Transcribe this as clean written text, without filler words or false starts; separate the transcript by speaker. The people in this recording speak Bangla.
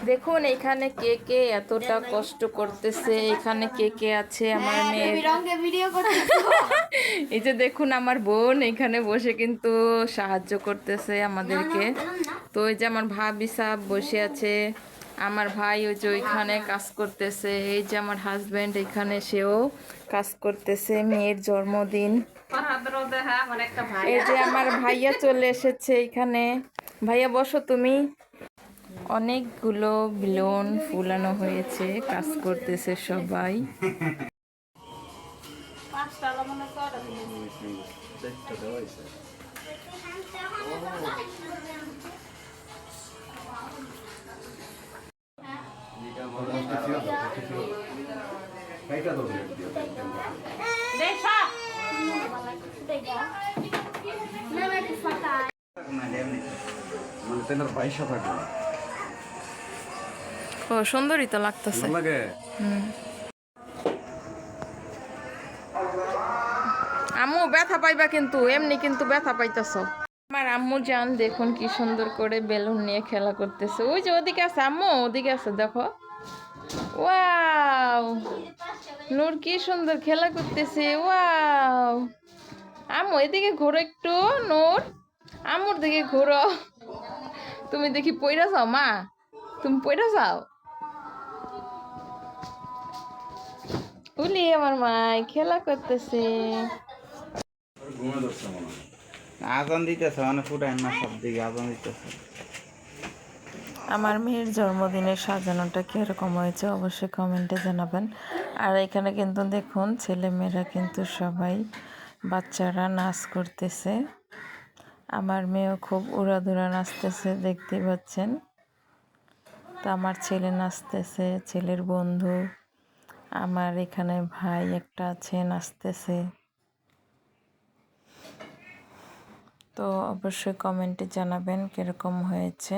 Speaker 1: দেখুন এখানে কে কে এতটা কষ্ট করতেছে, এখানে কে কে আছে আমার মেয়ে। এই যে দেখুন আমার বোন এখানে বসে কিন্তু সাহায্য করতেছে আমাদেরকে। তো এই যে আমার ভাবি সাহেব বসে আছে, আমার ভাই ওই যে ওইখানে কাজ করতেছে, এই যে আমার হাজবেন্ড এখানে সেও কাজ করতেছে, মেয়ের জন্মদিন। এই যে আমার ভাইয়া চলে এসেছে এখানে। ভাইয়া বসো তুমি। অনেকগুলো বেলুন ফুলানো হয়েছে, কাজ করতেছে সবাই। ও সুন্দরই তো লাগতেছে। আম্মু ব্যথা পাইবা কিন্তু, এমনি কিন্তু ব্যথা পাইতেছ। আমার আম্মু জান দেখুন কি সুন্দর করে বেলুন নিয়ে খেলা করতেছে। ওই যে ওদিকে আছে আম্মু, ওদিকে আছে দেখো। ওয়াও, নূর কি সুন্দর খেলা করতেছে। ওয়াও, আম্মু এদিকে ঘোরো একটু। নূর আম্মুর দিকে ঘোরো। তুমি দেখি পইরা যাও মা, তুমি পইরা যাও। উলি আমার মাই খেলা করতেছে।
Speaker 2: আজান দিতেছে মানে ফুটায় না, সব দিকে আজান দিতেছে।
Speaker 1: আমার মেয়ের জন্মদিনের সাজানোটা কীরকম হয়েছে অবশ্যই কমেন্টে জানাবেন। আর এখানে কিন্তু দেখুন ছেলেমেয়েরা কিন্তু সবাই বাচ্চারা নাচ করতেছে। আমার মেয়েও খুব উড়াধুরা নাচতেছে, দেখতে পাচ্ছেন। তো আমার ছেলে নাচতেছে, ছেলের বন্ধু আমার এখানে ভাই একটা আছে নাচতেছে। তো অবশ্যই কমেন্টে জানাবেন কীরকম হয়েছে।